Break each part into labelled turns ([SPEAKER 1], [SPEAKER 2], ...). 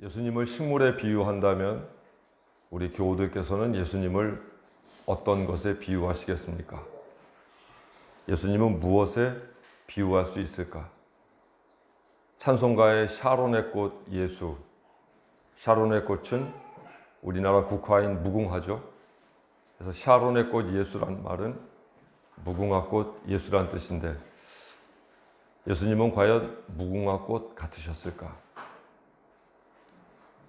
[SPEAKER 1] 예수님을 식물에 비유한다면 우리 교우들께서는 예수님을 어떤 것에 비유하시겠습니까? 예수님은 무엇에 비유할 수 있을까? 찬송가의 샤론의 꽃 예수. 샤론의 꽃은 우리나라 국화인 무궁화죠. 그래서 샤론의 꽃 예수란 말은 무궁화꽃 예수란 뜻인데 예수님은 과연 무궁화꽃 같으셨을까?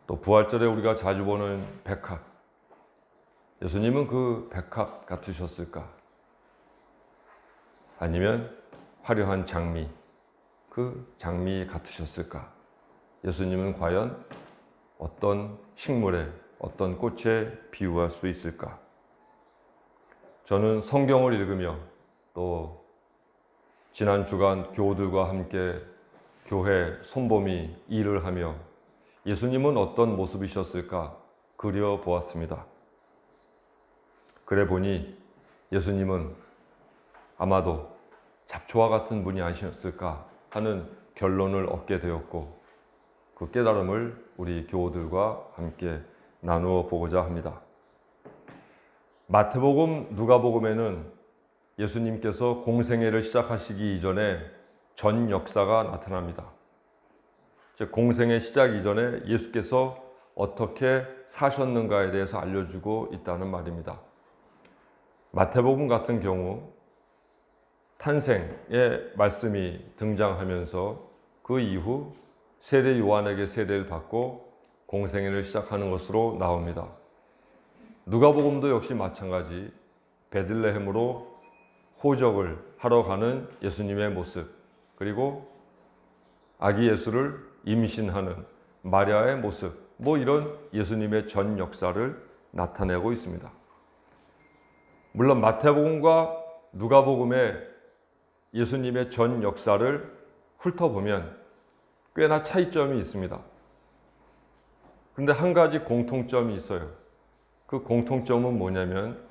[SPEAKER 1] 또 부활절에 우리가 자주 보는 백합, 예수님은 그 백합 같으셨을까? 아니면 화려한 장미, 그 장미 같으셨을까? 예수님은 과연 어떤 식물에, 어떤 꽃에 비유할 수 있을까? 저는 성경을 읽으며 또 지난 주간 교우들과 함께 교회 손보미 일을 하며 예수님은 어떤 모습이셨을까 그려보았습니다. 그래 보니 예수님은 아마도 잡초와 같은 분이 아니셨을까 하는 결론을 얻게 되었고 그 깨달음을 우리 교우들과 함께 나누어 보고자 합니다. 마태복음, 누가복음에는 예수님께서 공생애를 시작하시기 이전에 전 역사가 나타납니다. 즉 공생애 시작 이전에 예수께서 어떻게 사셨는가에 대해서 알려주고 있다는 말입니다. 마태복음 같은 경우 탄생의 말씀이 등장하면서 그 이후 세례 요한에게 세례를 받고 공생애를 시작하는 것으로 나옵니다. 누가복음도 역시 마찬가지 베들레헴으로 호적을 하러 가는 예수님의 모습, 그리고 아기 예수를 임신하는 마리아의 모습, 이런 예수님의 전 역사를 나타내고 있습니다. 물론 마태복음과 누가복음의 예수님의 전 역사를 훑어보면 꽤나 차이점이 있습니다. 그런데 한 가지 공통점이 있어요. 그 공통점은 뭐냐면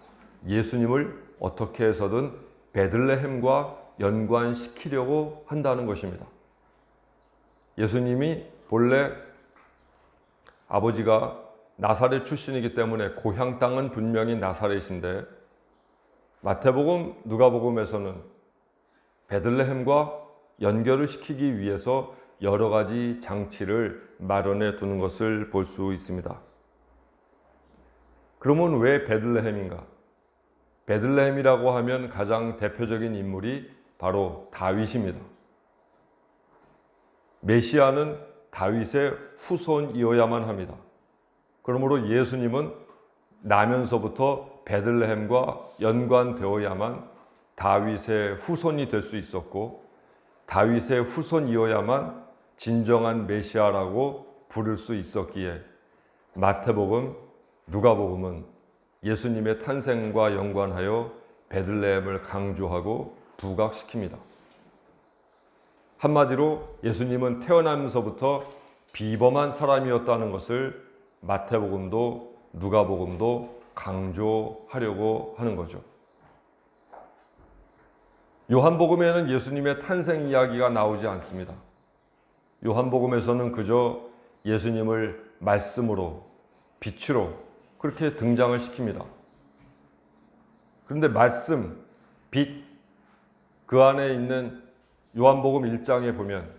[SPEAKER 1] 예수님을 어떻게 해서든 베들레헴과 연관시키려고 한다는 것입니다. 예수님이 본래 아버지가 나사렛 출신이기 때문에 고향 땅은 분명히 나사렛인데 마태복음, 누가복음에서는 베들레헴과 연결을 시키기 위해서 여러 가지 장치를 마련해 두는 것을 볼 수 있습니다. 그러면 왜 베들레헴인가? 베들레헴이라고 하면 가장 대표적인 인물이 바로 다윗입니다. 메시아는 다윗의 후손이어야만 합니다. 그러므로 예수님은 나면서부터 베들레헴과 연관되어야만 다윗의 후손이 될 수 있었고 다윗의 후손이어야만 진정한 메시아라고 부를 수 있었기에 마태복음, 누가복음은 예수님의 탄생과 연관하여 베들레헴을 강조하고 부각시킵니다. 한마디로 예수님은 태어나면서부터 비범한 사람이었다는 것을 마태복음도 누가복음도 강조하려고 하는 거죠. 요한복음에는 예수님의 탄생 이야기가 나오지 않습니다. 요한복음에서는 그저 예수님을 말씀으로, 빛으로 그렇게 등장을 시킵니다. 그런데 말씀, 빛, 그 안에 있는 요한복음 1장에 보면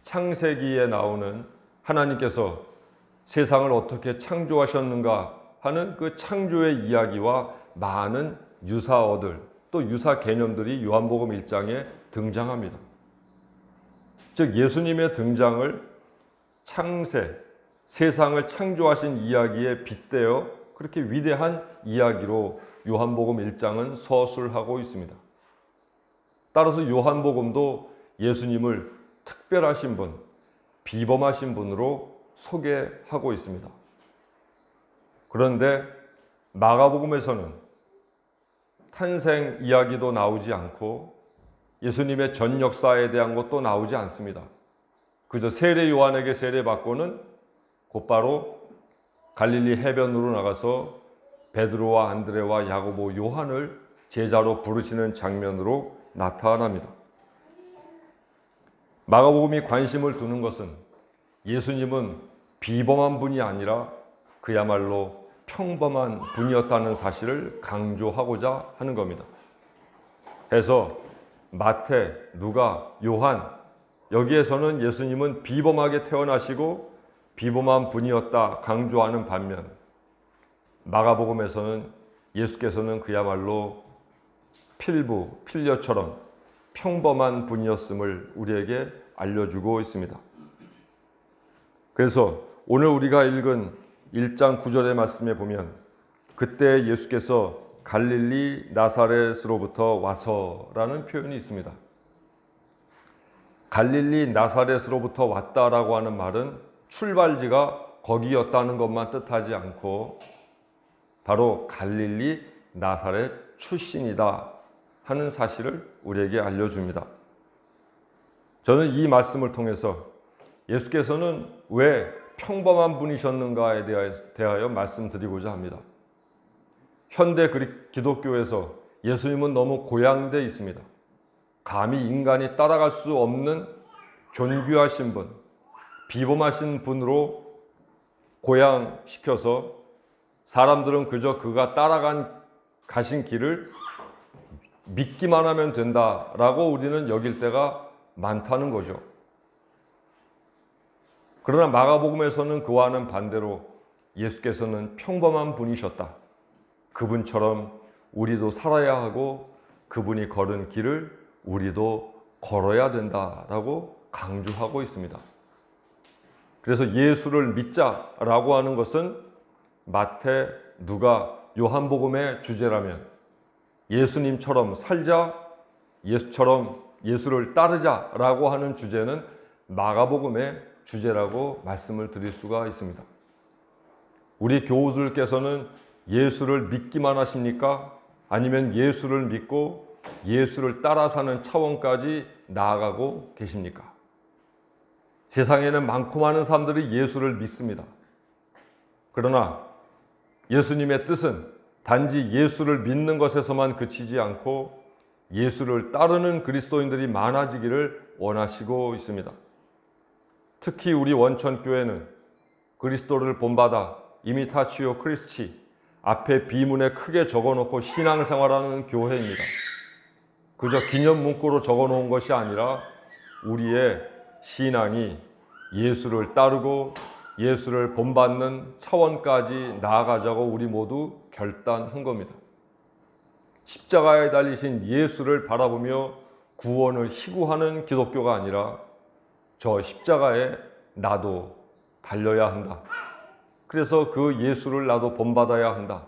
[SPEAKER 1] 창세기에 나오는 하나님께서 세상을 어떻게 창조하셨는가 하는 그 창조의 이야기와 많은 유사어들, 또 유사 개념들이 요한복음 1장에 등장합니다. 즉 예수님의 등장을 창세, 세상을 창조하신 이야기에 빗대어 그렇게 위대한 이야기로 요한복음 1장은 서술하고 있습니다. 따라서 요한복음도 예수님을 특별하신 분, 비범하신 분으로 소개하고 있습니다. 그런데 마가복음에서는 탄생 이야기도 나오지 않고 예수님의 전 역사에 대한 것도 나오지 않습니다. 그저 세례 요한에게 세례받고는 곧바로 갈릴리 해변으로 나가서 베드로와 안드레와 야고보, 요한을 제자로 부르시는 장면으로 나타납니다. 마가복음이 관심을 두는 것은 예수님은 비범한 분이 아니라 그야말로 평범한 분이었다는 사실을 강조하고자 하는 겁니다. 그래서 마태, 누가, 요한 여기에서는 예수님은 비범하게 태어나시고 비범한 분이었다 강조하는 반면 마가복음에서는 예수께서는 그야말로 필부, 필녀처럼 평범한 분이었음을 우리에게 알려주고 있습니다. 그래서 오늘 우리가 읽은 1장 9절의 말씀에 보면 그때 예수께서 갈릴리 나사렛으로부터 와서라는 표현이 있습니다. 갈릴리 나사렛으로부터 왔다라고 하는 말은 출발지가 거기였다는 것만 뜻하지 않고 바로 갈릴리 나사렛 출신이다 하는 사실을 우리에게 알려줍니다. 저는 이 말씀을 통해서 예수께서는 왜 평범한 분이셨는가에 대하여 말씀드리고자 합니다. 현대 기독교에서 예수님은 너무 고양돼 있습니다. 감히 인간이 따라갈 수 없는 존귀하신 분, 비범하신 분으로 고양시켜서 사람들은 그저 그가 가신 길을 믿기만 하면 된다라고 우리는 여길 때가 많다는 거죠. 그러나 마가복음에서는 그와는 반대로 예수께서는 평범한 분이셨다. 그분처럼 우리도 살아야 하고 그분이 걸은 길을 우리도 걸어야 된다라고 강조하고 있습니다. 그래서 예수를 믿자라고 하는 것은 마태, 누가, 요한복음의 주제라면 예수님처럼 살자, 예수를 따르자라고 하는 주제는 마가복음의 주제라고 말씀을 드릴 수가 있습니다. 우리 교우들께서는 예수를 믿기만 하십니까? 아니면 예수를 믿고 예수를 따라 사는 차원까지 나아가고 계십니까? 세상에는 많고 많은 사람들이 예수를 믿습니다. 그러나 예수님의 뜻은 단지 예수를 믿는 것에서만 그치지 않고 예수를 따르는 그리스도인들이 많아지기를 원하시고 있습니다. 특히 우리 원천교회는 그리스도를 본받아 이미타치오 크리스치 앞에 비문에 크게 적어놓고 신앙생활하는 교회입니다. 그저 기념 문구로 적어놓은 것이 아니라 우리의 신앙이 예수를 따르고 예수를 본받는 차원까지 나아가자고 우리 모두 결단한 겁니다. 십자가에 달리신 예수를 바라보며 구원을 희구하는 기독교가 아니라 저 십자가에 나도 달려야 한다. 그래서 그 예수를 나도 본받아야 한다.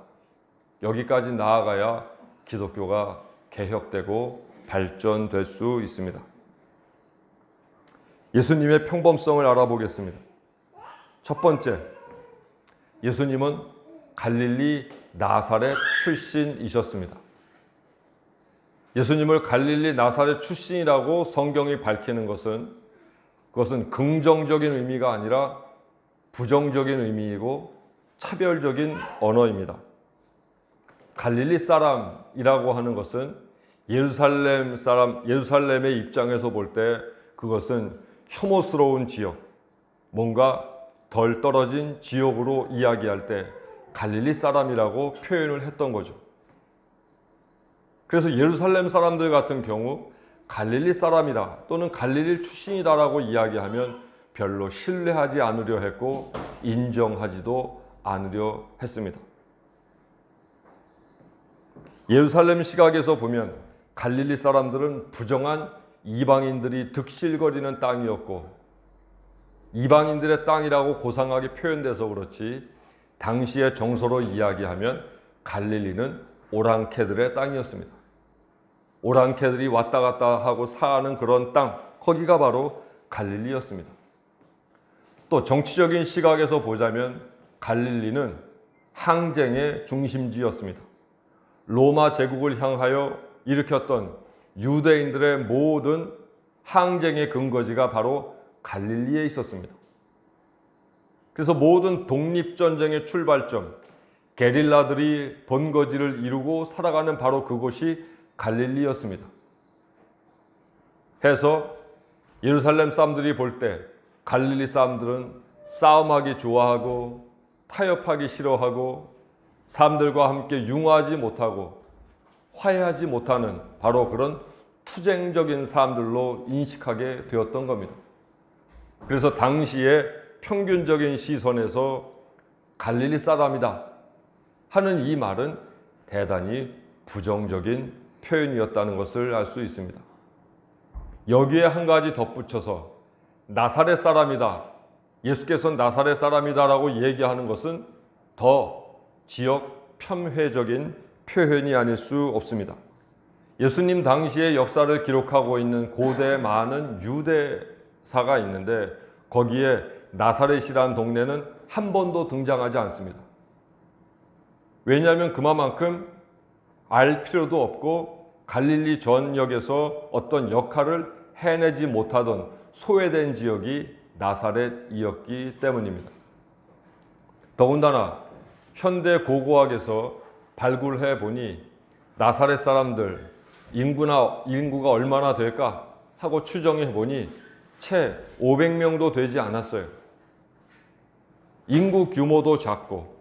[SPEAKER 1] 여기까지 나아가야 기독교가 개혁되고 발전될 수 있습니다. 예수님의 평범성을 알아보겠습니다. 첫 번째, 예수님은 갈릴리 나사렛 출신이셨습니다. 예수님을 갈릴리 나사렛 출신이라고 성경이 밝히는 그것은 긍정적인 의미가 아니라 부정적인 의미이고 차별적인 언어입니다. 갈릴리 사람이라고 하는 것은 예루살렘의 입장에서 볼 때 그것은 혐오스러운 지역, 뭔가 덜 떨어진 지역으로 이야기할 때 갈릴리 사람이라고 표현을 했던 거죠. 그래서 예루살렘 사람들 같은 경우 갈릴리 사람이다 또는 갈릴리 출신이다라고 이야기하면 별로 신뢰하지 않으려 했고 인정하지도 않으려 했습니다. 예루살렘 시각에서 보면 갈릴리 사람들은 부정한 이방인들이 득실거리는 땅이었고 이방인들의 땅이라고 고상하게 표현돼서 그렇지 당시의 정서로 이야기하면 갈릴리는 오랑캐들의 땅이었습니다. 오랑캐들이 왔다 갔다 하고 사는 그런 땅, 거기가 바로 갈릴리였습니다. 또 정치적인 시각에서 보자면 갈릴리는 항쟁의 중심지였습니다. 로마 제국을 향하여 일으켰던 유대인들의 모든 항쟁의 근거지가 바로 갈릴리에 있었습니다. 그래서 모든 독립전쟁의 출발점, 게릴라들이 본거지를 이루고 살아가는 바로 그곳이 갈릴리였습니다. 해서 예루살렘 사람들이 볼 때 갈릴리 사람들은 싸움하기 좋아하고 타협하기 싫어하고 사람들과 함께 융화하지 못하고 화해하지 못하는 바로 그런 투쟁적인 사람들로 인식하게 되었던 겁니다. 그래서 당시에 평균적인 시선에서 갈릴리 사람이다 하는 이 말은 대단히 부정적인 표현이었다는 것을 알 수 있습니다. 여기에 한 가지 덧붙여서 나사렛 사람이다, 예수께서는 나사렛 사람이다라고 얘기하는 것은 더 지역 편회적인 표현이 아닐 수 없습니다. 예수님 당시의 역사를 기록하고 있는 고대 많은 유대사가 있는데 거기에 나사렛이라는 동네는 한 번도 등장하지 않습니다. 왜냐하면 그만큼 알 필요도 없고 갈릴리 전역에서 어떤 역할을 해내지 못하던 소외된 지역이 나사렛이었기 때문입니다. 더군다나 현대 고고학에서 발굴해 보니 나사렛 사람들 인구가 얼마나 될까 하고 추정해 보니 채 500명도 되지 않았어요. 인구 규모도 작고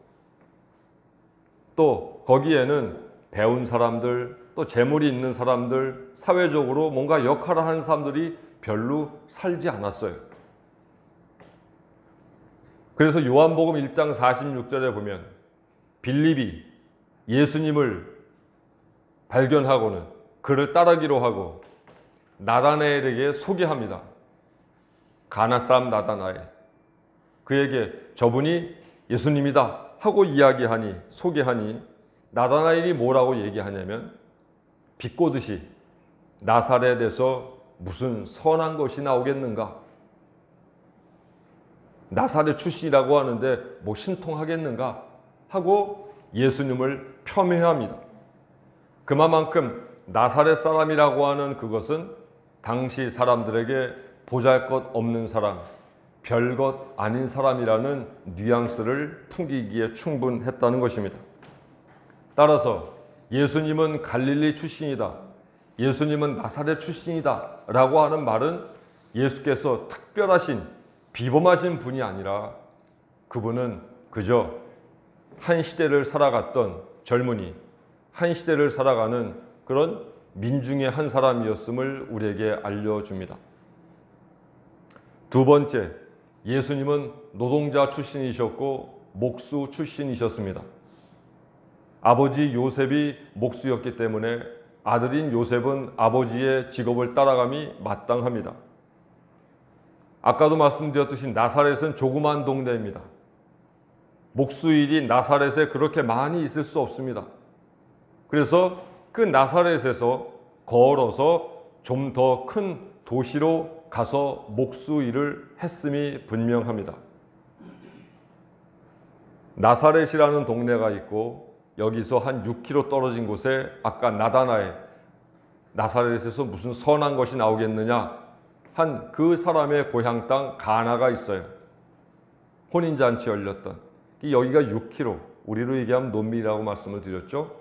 [SPEAKER 1] 또 거기에는 배운 사람들, 또 재물이 있는 사람들, 사회적으로 뭔가 역할을 하는 사람들이 별로 살지 않았어요. 그래서 요한복음 1장 46절에 보면 빌립이 예수님을 발견하고는 그를 따르기로 하고 나다나엘에게 소개합니다. 가나 사람 나다나엘. 그에게 저분이 예수님이다 하고 이야기하니, 소개하니 나다나엘이 뭐라고 얘기하냐면 비꼬듯이 나사렛에서 무슨 선한 것이 나오겠는가? 나사렛 출신이라고 하는데 뭐 신통하겠는가? 하고 예수님을 폄훼합니다. 그만큼 나사렛 사람이라고 하는 그것은 당시 사람들에게 보잘것없는 사람, 별것 아닌 사람이라는 뉘앙스를 풍기기에 충분했다는 것입니다. 따라서 예수님은 갈릴리 출신이다, 예수님은 나사렛 출신이다 라고 하는 말은 예수께서 특별하신 비범하신 분이 아니라 그분은 그저 한 시대를 살아갔던 젊은이, 한 시대를 살아가는 그런 민중의 한 사람이었음을 우리에게 알려줍니다. 두 번째, 예수님은 노동자 출신이셨고 목수 출신이셨습니다. 아버지 요셉이 목수였기 때문에 아들인 요셉은 아버지의 직업을 따라감이 마땅합니다. 아까도 말씀드렸듯이 나사렛은 조그만 동네입니다. 목수일이 나사렛에 그렇게 많이 있을 수 없습니다. 그래서 그 나사렛에서 걸어서 좀 더 큰 도시로 가서 목수일을 했음이 분명합니다. 나사렛이라는 동네가 있고 여기서 한 6km 떨어진 곳에 아까 나다나엘, 나사렛에서 무슨 선한 것이 나오겠느냐 한 그 사람의 고향 땅 가나가 있어요. 혼인잔치 열렸던. 여기가 6km, 우리로 얘기하면 논밀이라고 말씀을 드렸죠.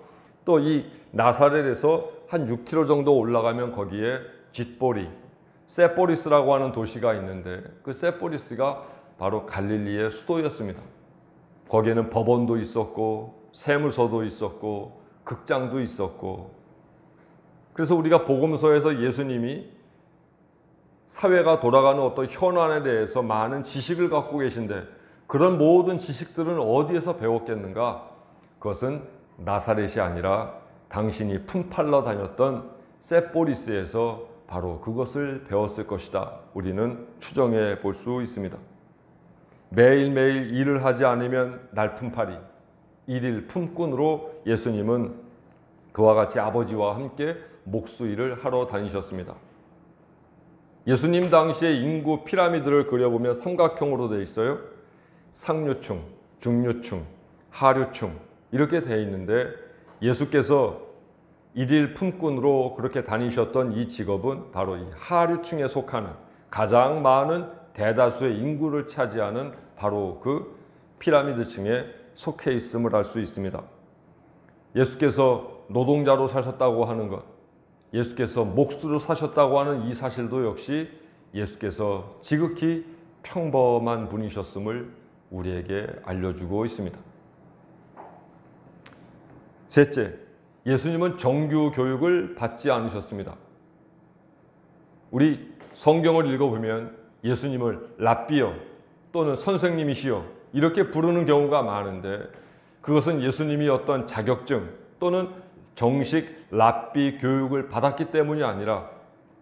[SPEAKER 1] 또 이 나사렛에서 한 6km 정도 올라가면 거기에 짓보리, 세포리스라고 하는 도시가 있는데 그 세포리스가 바로 갈릴리의 수도였습니다. 거기에는 법원도 있었고 세무서도 있었고 극장도 있었고, 그래서 우리가 복음서에서 예수님이 사회가 돌아가는 어떤 현안에 대해서 많은 지식을 갖고 계신데 그런 모든 지식들은 어디에서 배웠겠는가? 그것은 나사렛이 아니라 당신이 품팔러 다녔던 세포리스에서 바로 그것을 배웠을 것이다. 우리는 추정해 볼 수 있습니다. 매일매일 일을 하지 않으면 날품팔이, 일일 품꾼으로 예수님은 그와 같이 아버지와 함께 목수일을 하러 다니셨습니다. 예수님 당시의 인구 피라미드를 그려보면 삼각형으로 되어 있어요. 상류층, 중류층, 하류층 이렇게 되어 있는데 예수께서 일일 품꾼으로 그렇게 다니셨던 이 직업은 바로 이 하류층에 속하는 가장 많은 대다수의 인구를 차지하는 바로 그 피라미드층에 속해 있음을 알 수 있습니다. 예수께서 노동자로 사셨다고 하는 것, 예수께서 목수로 사셨다고 하는 이 사실도 역시 예수께서 지극히 평범한 분이셨음을 우리에게 알려주고 있습니다. 셋째, 예수님은 정규 교육을 받지 않으셨습니다. 우리 성경을 읽어보면 예수님을 랍비여 또는 선생님이시여 이렇게 부르는 경우가 많은데, 그것은 예수님이 어떤 자격증 또는 정식 랍비 교육을 받았기 때문이 아니라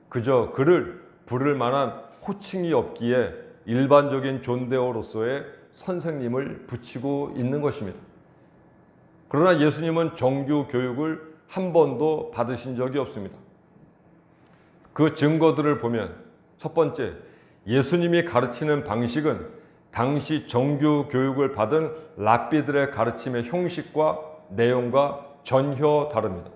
[SPEAKER 1] 그저 그를 부를 만한 호칭이 없기에 일반적인 존대어로서의 선생님을 붙이고 있는 것입니다. 그러나 예수님은 정규 교육을 한 번도 받으신 적이 없습니다. 그 증거들을 보면, 첫 번째, 예수님이 가르치는 방식은 당시 정규 교육을 받은 랍비들의 가르침의 형식과 내용과 전혀 다릅니다.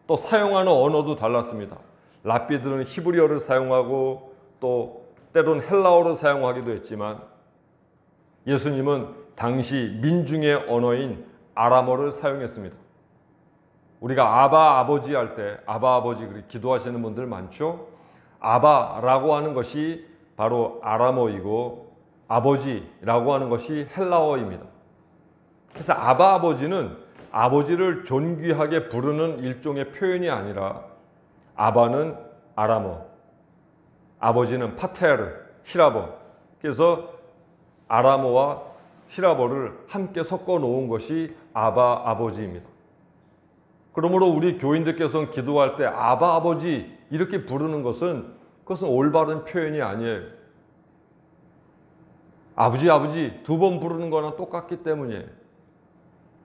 [SPEAKER 1] 또 사용하는 언어도 달랐습니다. 랍비들은 히브리어를 사용하고 또 때론 헬라어를 사용하기도 했지만, 예수님은 당시 민중의 언어인 아람어를 사용했습니다. 우리가 아바 아버지 할 때 아바 아버지 기도하시는 분들 많죠? 아바라고 하는 것이 바로 아람어이고 아버지라고 하는 것이 헬라어입니다. 그래서 아바 아버지는 아버지를 존귀하게 부르는 일종의 표현이 아니라, 아바는 아람어, 아버지는 파테르, 히라버. 그래서 아람어와 히라버를 함께 섞어 놓은 것이 아바 아버지입니다. 그러므로 우리 교인들께서는 기도할 때 아바 아버지 이렇게 부르는 것은, 그것은 올바른 표현이 아니에요. 아버지 아버지 두 번 부르는 거랑 똑같기 때문이에요.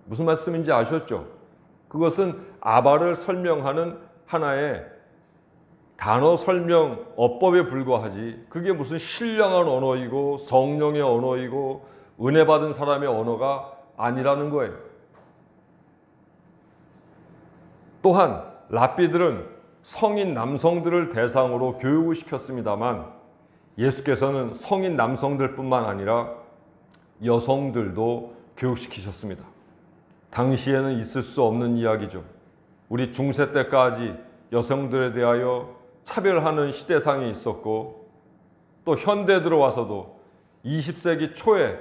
[SPEAKER 1] 무슨 말씀인지 아셨죠? 그것은 아바를 설명하는 하나의 단어 설명 어법에 불과하지, 그게 무슨 신령한 언어이고 성령의 언어이고 은혜 받은 사람의 언어가 아니라는 거예요. 또한 랍비들은 성인 남성들을 대상으로 교육을 시켰습니다만, 예수께서는 성인 남성들뿐만 아니라 여성들도 교육시키셨습니다. 당시에는 있을 수 없는 이야기죠. 우리 중세 때까지 여성들에 대하여 차별하는 시대상이 있었고, 또 현대 들어와서도 20세기 초에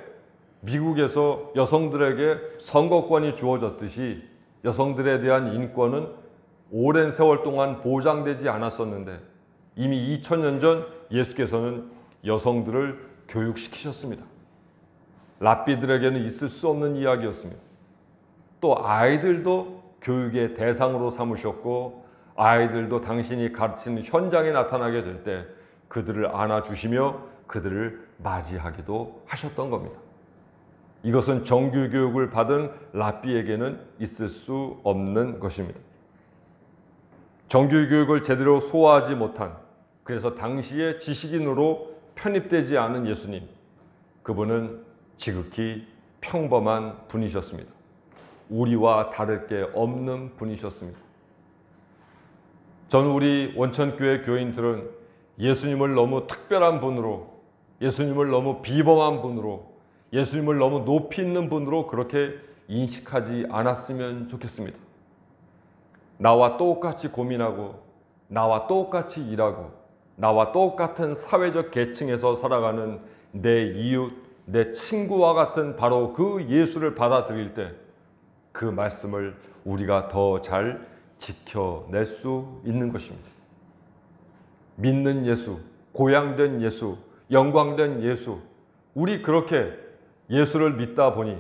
[SPEAKER 1] 미국에서 여성들에게 선거권이 주어졌듯이 여성들에 대한 인권은 오랜 세월 동안 보장되지 않았었는데, 이미 2000년 전 예수께서는 여성들을 교육시키셨습니다. 랍비들에게는 있을 수 없는 이야기였습니다. 또 아이들도 교육의 대상으로 삼으셨고, 아이들도 당신이 가르치는 현장에 나타나게 될 때 그들을 안아주시며 그들을 맞이하기도 하셨던 겁니다. 이것은 정규 교육을 받은 랍비에게는 있을 수 없는 것입니다. 정규 교육을 제대로 소화하지 못한, 그래서 당시의 지식인으로 편입되지 않은 예수님, 그분은 지극히 평범한 분이셨습니다. 우리와 다를 게 없는 분이셨습니다. 전 우리 원천교회 교인들은 예수님을 너무 특별한 분으로, 예수님을 너무 비범한 분으로, 예수님을 너무 높이 있는 분으로 그렇게 인식하지 않았으면 좋겠습니다. 나와 똑같이 고민하고, 나와 똑같이 일하고, 나와 똑같은 사회적 계층에서 살아가는 내 이웃, 내 친구와 같은 바로 그 예수를 받아들일 때 그 말씀을 우리가 더 잘 지켜낼 수 있는 것입니다. 믿는 예수, 고향된 예수, 영광된 예수, 우리 그렇게 예수를 믿다 보니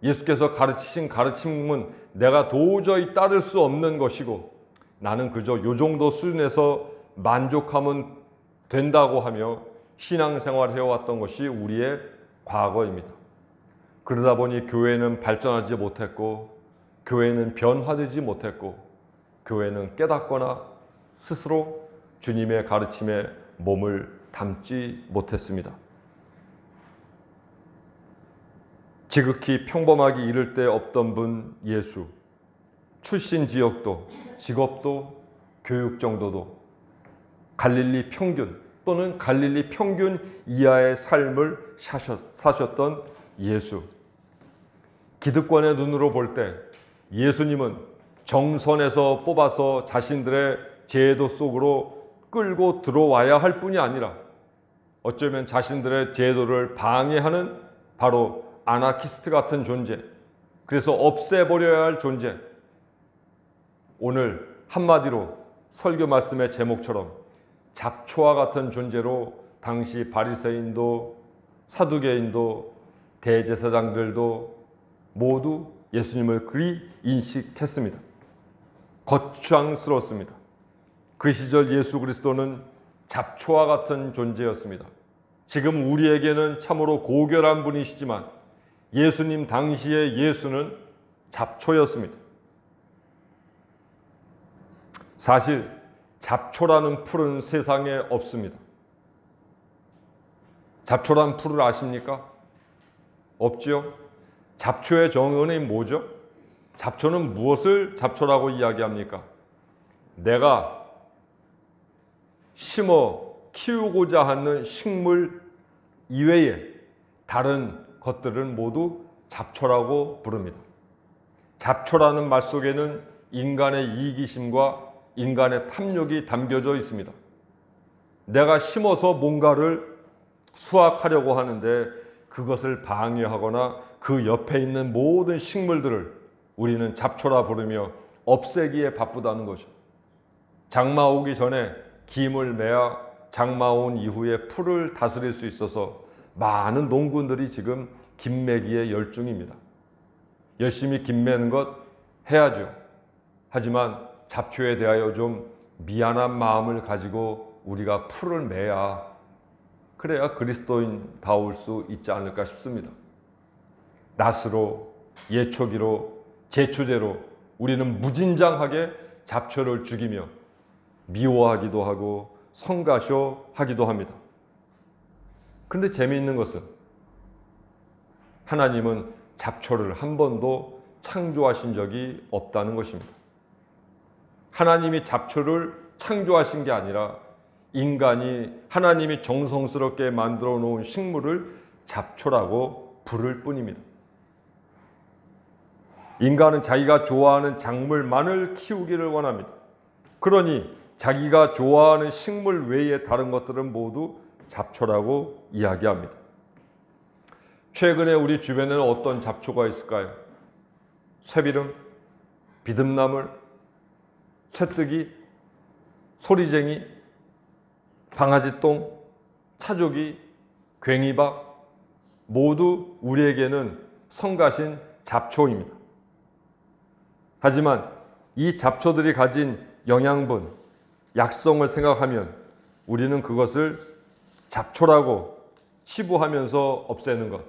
[SPEAKER 1] 예수께서 가르치신 가르침은 내가 도저히 따를 수 없는 것이고, 나는 그저 요 정도 수준에서 만족하면 된다고 하며 신앙생활을 해왔던 것이 우리의 과거입니다. 그러다 보니 교회는 발전하지 못했고, 교회는 변화되지 못했고, 교회는 깨닫거나 스스로 주님의 가르침에 몸을 담지 못했습니다. 지극히 평범하기 이를 데 없던 분 예수, 출신 지역도, 직업도, 교육 정도도 갈릴리 평균 또는 갈릴리 평균 이하의 삶을 사셨던 예수. 기득권의 눈으로 볼 때 예수님은 정선에서 뽑아서 자신들의 제도 속으로 끌고 들어와야 할 뿐이 아니라 어쩌면 자신들의 제도를 방해하는 바로 아나키스트 같은 존재, 그래서 없애버려야 할 존재. 오늘 한마디로 설교 말씀의 제목처럼 잡초와 같은 존재로 당시 바리새인도 사두개인도 대제사장들도 모두 예수님을 그리 인식했습니다. 거추장스러웠습니다. 그 시절 예수 그리스도는 잡초와 같은 존재였습니다. 지금 우리에게는 참으로 고결한 분이시지만 예수님 당시의 예수는 잡초였습니다. 사실 잡초라는 풀은 세상에 없습니다. 잡초란 풀을 아십니까? 없지요? 잡초의 정의는 뭐죠? 잡초는 무엇을 잡초라고 이야기합니까? 내가 심어 키우고자 하는 식물 이외에 다른 것들은 모두 잡초라고 부릅니다. 잡초라는 말 속에는 인간의 이기심과 인간의 탐욕이 담겨져 있습니다. 내가 심어서 뭔가를 수확하려고 하는데 그것을 방해하거나 그 옆에 있는 모든 식물들을 우리는 잡초라 부르며 없애기에 바쁘다는 거죠. 장마 오기 전에 김을 매야 장마 온 이후에 풀을 다스릴 수 있어서 많은 농군들이 지금 김매기에 열중입니다. 열심히 김매는 것 해야죠. 하지만 잡초에 대하여 좀 미안한 마음을 가지고 우리가 풀을 매야 그래야 그리스도인다울 수 있지 않을까 싶습니다. 낫으로, 예초기로, 제초제로 우리는 무진장하게 잡초를 죽이며 미워하기도 하고 성가셔하기도 합니다. 그런데 재미있는 것은 하나님은 잡초를 한 번도 창조하신 적이 없다는 것입니다. 하나님이 잡초를 창조하신 게 아니라 인간이 하나님이 정성스럽게 만들어 놓은 식물을 잡초라고 부를 뿐입니다. 인간은 자기가 좋아하는 작물만을 키우기를 원합니다. 그러니 자기가 좋아하는 식물 외에 다른 것들은 모두 잡초라고 이야기합니다. 최근에 우리 주변에는 어떤 잡초가 있을까요? 쇠비름, 비듬나물, 쇠뜨기, 소리쟁이, 방아지똥, 차조기, 괭이박 모두 우리에게는 성가신 잡초입니다. 하지만 이 잡초들이 가진 영양분, 약성을 생각하면 우리는 그것을 잡초라고 치부하면서 없애는 것,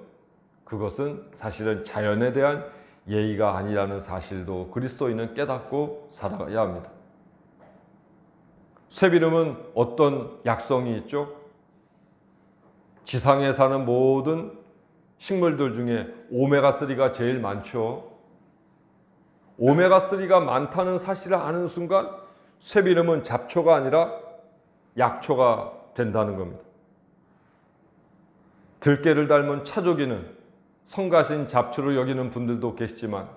[SPEAKER 1] 그것은 사실은 자연에 대한 예의가 아니라는 사실도 그리스도인은 깨닫고 살아가야 합니다. 쇠비름은 어떤 약성이 있죠? 지상에 사는 모든 식물들 중에 오메가3가 제일 많죠. 오메가3가 많다는 사실을 아는 순간 쇠비름은 잡초가 아니라 약초가 된다는 겁니다. 들깨를 닮은 차조기는 성가신 잡초로 여기는 분들도 계시지만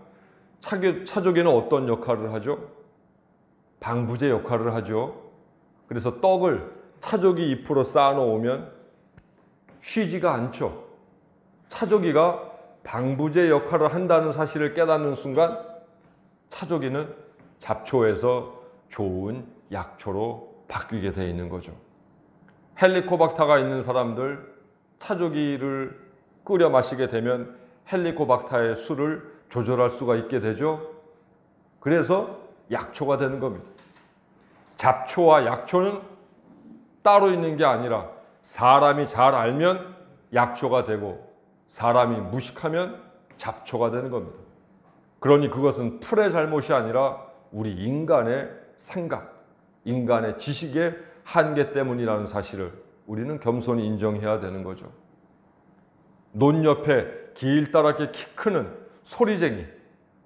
[SPEAKER 1] 차조기는 어떤 역할을 하죠? 방부제 역할을 하죠. 그래서 떡을 차조기 잎으로 쌓아놓으면 쉬지가 않죠. 차조기가 방부제 역할을 한다는 사실을 깨닫는 순간 차조기는 잡초에서 좋은 약초로 바뀌게 되어 있는 거죠. 헬리코박터가 있는 사람들 차조기를 끓여 마시게 되면 헬리코박터의 수를 조절할 수가 있게 되죠. 그래서 약초가 되는 겁니다. 잡초와 약초는 따로 있는 게 아니라 사람이 잘 알면 약초가 되고 사람이 무식하면 잡초가 되는 겁니다. 그러니 그것은 풀의 잘못이 아니라 우리 인간의 생각, 인간의 지식의 한계 때문이라는 사실을 우리는 겸손히 인정해야 되는 거죠. 논 옆에 길다랗게 키 크는 소리쟁이,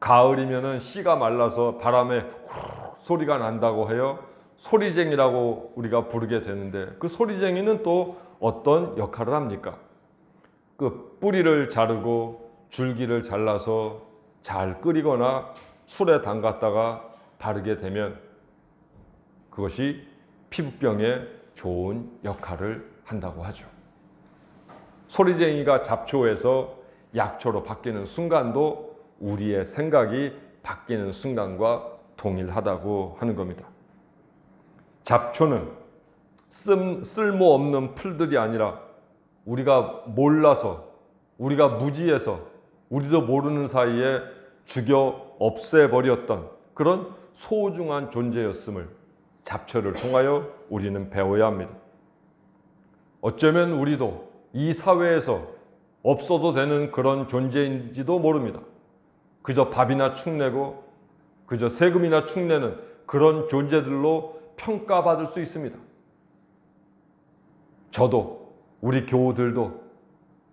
[SPEAKER 1] 가을이면은 씨가 말라서 바람에 후루룩 소리가 난다고 해요. 소리쟁이라고 우리가 부르게 되는데 그 소리쟁이는 또 어떤 역할을 합니까? 그 뿌리를 자르고 줄기를 잘라서 잘 끓이거나 술에 담갔다가 바르게 되면 그것이 피부병에 좋은 역할을 한다고 하죠. 소리쟁이가 잡초에서 약초로 바뀌는 순간도 우리의 생각이 바뀌는 순간과 동일하다고 하는 겁니다. 잡초는 쓸모없는 풀들이 아니라 우리가 몰라서, 우리가 무지해서 우리도 모르는 사이에 죽여 없애버렸던 그런 소중한 존재였음을 잡초를 통하여 우리는 배워야 합니다. 어쩌면 우리도 이 사회에서 없어도 되는 그런 존재인지도 모릅니다. 그저 밥이나 축내고 그저 세금이나 축내는 그런 존재들로 평가받을 수 있습니다. 저도 우리 교우들도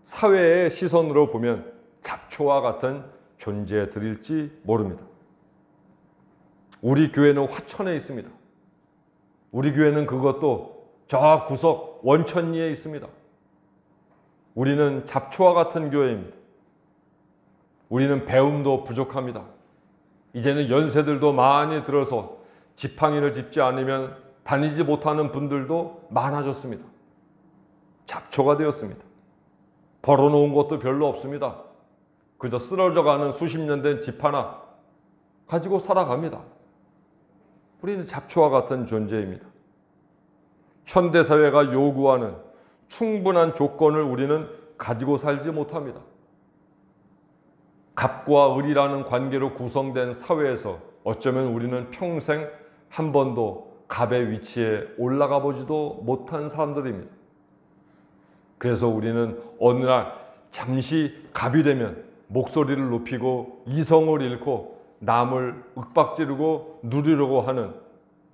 [SPEAKER 1] 사회의 시선으로 보면 잡초와 같은 존재들일지 모릅니다. 우리 교회는 화천에 있습니다. 우리 교회는 그것도 저 구석 원천리에 있습니다. 우리는 잡초와 같은 교회입니다. 우리는 배움도 부족합니다. 이제는 연세들도 많이 들어서 지팡이를 짚지 않으면 다니지 못하는 분들도 많아졌습니다. 잡초가 되었습니다. 벌어놓은 것도 별로 없습니다. 그저 쓰러져가는 수십 년 된 집 하나 가지고 살아갑니다. 우리는 잡초와 같은 존재입니다. 현대사회가 요구하는 충분한 조건을 우리는 가지고 살지 못합니다. 갑과 을이라는 관계로 구성된 사회에서 어쩌면 우리는 평생 한 번도 갑의 위치에 올라가 보지도 못한 사람들입니다. 그래서 우리는 어느 날 잠시 갑이 되면 목소리를 높이고 이성을 잃고 남을 윽박지르고 누리려고 하는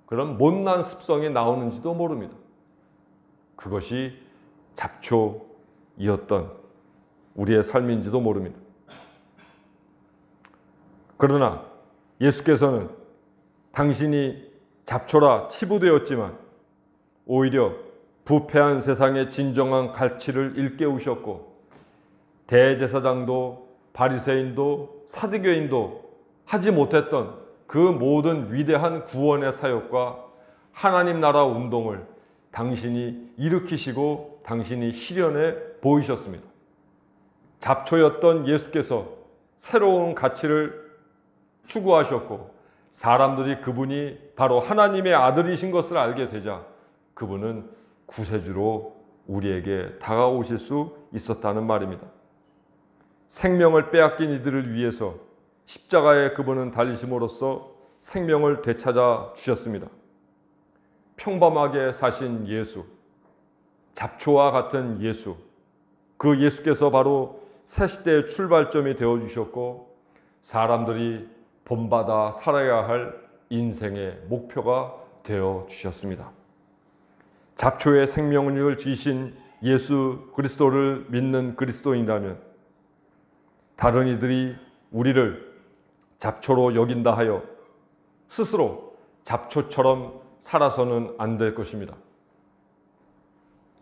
[SPEAKER 1] 그런 못난 습성이 나오는지도 모릅니다. 그것이 잡초이었던 우리의 삶인지도 모릅니다. 그러나 예수께서는 당신이 잡초라 치부되었지만 오히려 부패한 세상의 진정한 가치를 일깨우셨고 대제사장도 바리새인도 사두개인도 하지 못했던 그 모든 위대한 구원의 사역과 하나님 나라 운동을 당신이 일으키시고 당신이 실현해 보이셨습니다. 잡초였던 예수께서 새로운 가치를 추구하셨고 사람들이 그분이 바로 하나님의 아들이신 것을 알게 되자 그분은 구세주로 우리에게 다가오실 수 있었다는 말입니다. 생명을 빼앗긴 이들을 위해서 십자가에 그분은 달리심으로써 생명을 되찾아 주셨습니다. 평범하게 사신 예수, 잡초와 같은 예수, 그 예수께서 바로 새 시대의 출발점이 되어주셨고 사람들이 본받아 살아야 할 인생의 목표가 되어주셨습니다. 잡초의 생명력을 지신 예수 그리스도를 믿는 그리스도인이라면 다른 이들이 우리를 잡초로 여긴다 하여 스스로 잡초처럼 살아서는 안 될 것입니다.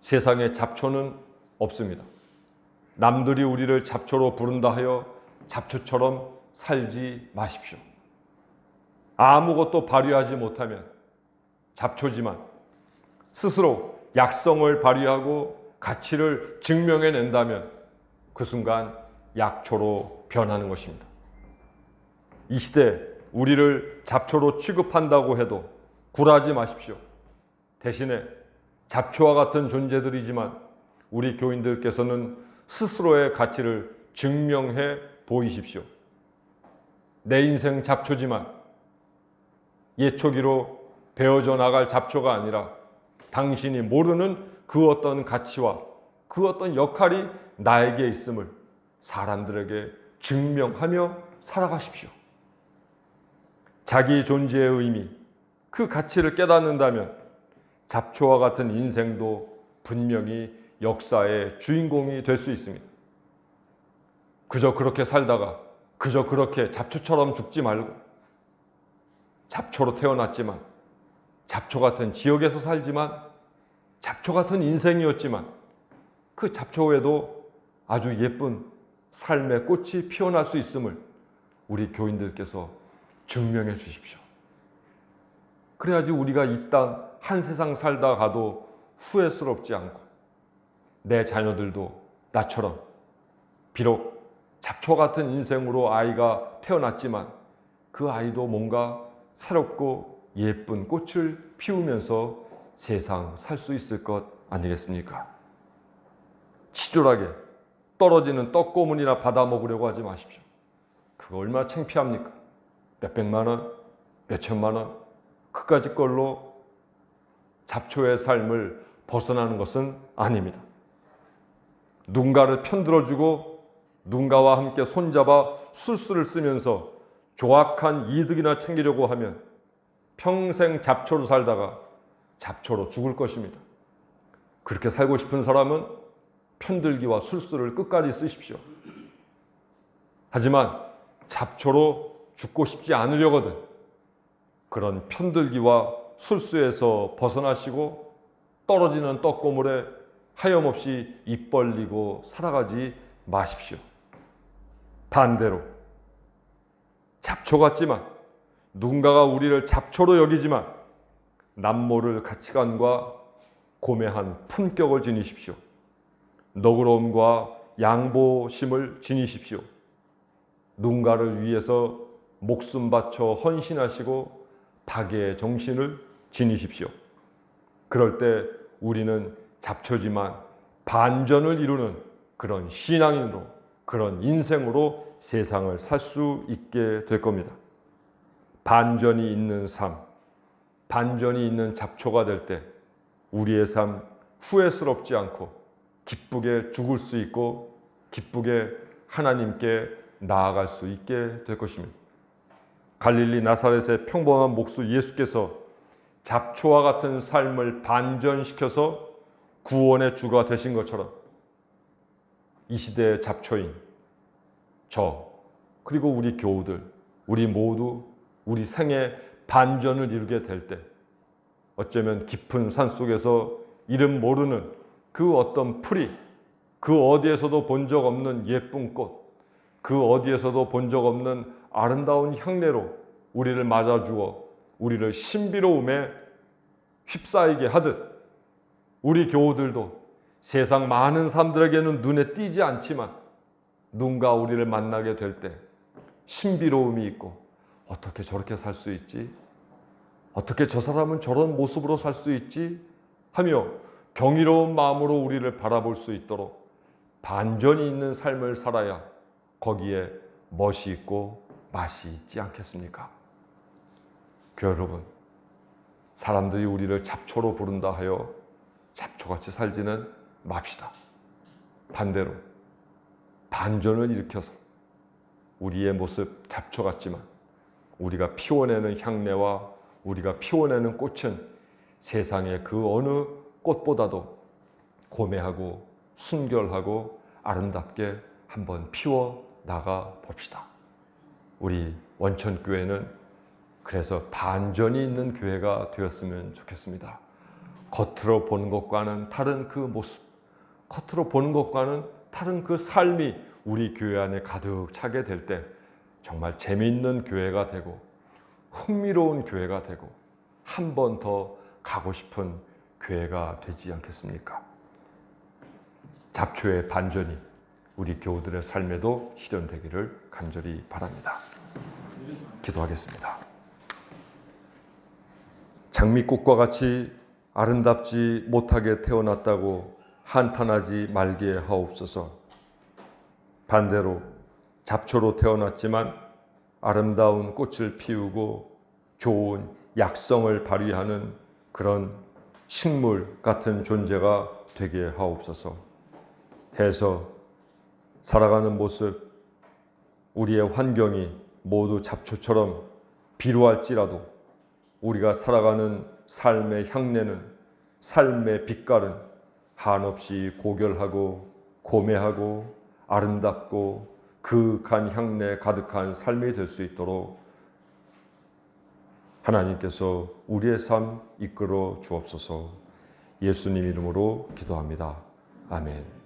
[SPEAKER 1] 세상에 잡초는 없습니다. 남들이 우리를 잡초로 부른다 하여 잡초처럼 살지 마십시오. 아무것도 발휘하지 못하면 잡초지만 스스로 약성을 발휘하고 가치를 증명해낸다면 그 순간 약초로 변하는 것입니다. 이 시대 우리를 잡초로 취급한다고 해도 굴하지 마십시오. 대신에 잡초와 같은 존재들이지만 우리 교인들께서는 스스로의 가치를 증명해 보이십시오. 내 인생 잡초지만 예초기로 베어져 나갈 잡초가 아니라 당신이 모르는 그 어떤 가치와 그 어떤 역할이 나에게 있음을 사람들에게 증명하며 살아가십시오. 자기 존재의 의미, 그 가치를 깨닫는다면 잡초와 같은 인생도 분명히 역사의 주인공이 될 수 있습니다. 그저 그렇게 살다가 그저 그렇게 잡초처럼 죽지 말고 잡초로 태어났지만 잡초 같은 지역에서 살지만 잡초 같은 인생이었지만 그 잡초에도 아주 예쁜 삶의 꽃이 피어날 수 있음을 우리 교인들께서 증명해 주십시오. 그래야지 우리가 이 땅 한 세상 살다 가도 후회스럽지 않고 내 자녀들도 나처럼 비록 잡초 같은 인생으로 아이가 태어났지만 그 아이도 뭔가 새롭고 예쁜 꽃을 피우면서 세상 살 수 있을 것 아니겠습니까? 치졸하게 떨어지는 떡고문이나 받아 먹으려고 하지 마십시오. 그거 얼마나 창피합니까? 몇백만 원, 몇천만 원, 그까짓 걸로 잡초의 삶을 벗어나는 것은 아닙니다. 누군가를 편들어주고 누군가와 함께 손잡아 술수를 쓰면서 조악한 이득이나 챙기려고 하면 평생 잡초로 살다가 잡초로 죽을 것입니다. 그렇게 살고 싶은 사람은 편들기와 술수를 끝까지 쓰십시오. 하지만 잡초로 죽고 싶지 않으려거든 그런 편들기와 술수에서 벗어나시고 떨어지는 떡고물에 하염없이 입 벌리고 살아가지 마십시오. 반대로 잡초 같지만 누군가가 우리를 잡초로 여기지만 남모를 가치관과 고매한 품격을 지니십시오. 너그러움과 양보심을 지니십시오. 누군가를 위해서 목숨 바쳐 헌신하시고 박애의 정신을 지니십시오. 그럴 때 우리는 잡초지만 반전을 이루는 그런 신앙인으로, 그런 인생으로 세상을 살 수 있게 될 겁니다. 반전이 있는 삶, 반전이 있는 잡초가 될 때 우리의 삶 후회스럽지 않고 기쁘게 죽을 수 있고 기쁘게 하나님께 나아갈 수 있게 될 것입니다. 갈릴리 나사렛의 평범한 목수 예수께서 잡초와 같은 삶을 반전시켜서 구원의 주가 되신 것처럼 이 시대의 잡초인 저 그리고 우리 교우들, 우리 모두 우리 생에 반전을 이루게 될 때 어쩌면 깊은 산속에서 이름 모르는 그 어떤 풀이, 그 어디에서도 본 적 없는 예쁜 꽃, 그 어디에서도 본 적 없는 아름다운 향내로 우리를 맞아주어 우리를 신비로움에 휩싸이게 하듯 우리 교우들도 세상 많은 사람들에게는 눈에 띄지 않지만 누군가 우리를 만나게 될 때 신비로움이 있고 어떻게 저렇게 살 수 있지? 어떻게 저 사람은 저런 모습으로 살 수 있지? 하며 경이로운 마음으로 우리를 바라볼 수 있도록 반전이 있는 삶을 살아야 거기에 멋이 있고 맛이 있지 않겠습니까? 교회 여러분, 사람들이 우리를 잡초로 부른다 하여 잡초같이 살지는 맙시다. 반대로 반전을 일으켜서 우리의 모습 잡초 같지만 우리가 피워내는 향내와 우리가 피워내는 꽃은 세상의 그 어느 꽃보다도 고매하고 순결하고 아름답게 한번 피워 나가 봅시다. 우리 원천교회는 그래서 반전이 있는 교회가 되었으면 좋겠습니다. 겉으로 보는 것과는 다른 그 모습, 겉으로 보는 것과는 다른 그 삶이 우리 교회 안에 가득 차게 될 때 정말 재미있는 교회가 되고 흥미로운 교회가 되고 한 번 더 가고 싶은 교회가 되지 않겠습니까? 잡초의 반전이 우리 교우들의 삶에도 실현되기를 간절히 바랍니다. 기도하겠습니다. 장미꽃과 같이 아름답지 못하게 태어났다고 한탄하지 말게 하옵소서. 반대로 잡초로 태어났지만 아름다운 꽃을 피우고 좋은 약성을 발휘하는 그런 식물 같은 존재가 되게 하옵소서. 해서 살아가는 모습, 우리의 환경이 모두 잡초처럼 비루할지라도 우리가 살아가는 삶의 향내는, 삶의 빛깔은 한없이 고결하고 고매하고 아름답고 그윽한 향내 가득한 삶이 될 수 있도록 하나님께서 우리의 삶 이끌어 주옵소서. 예수님 이름으로 기도합니다. 아멘.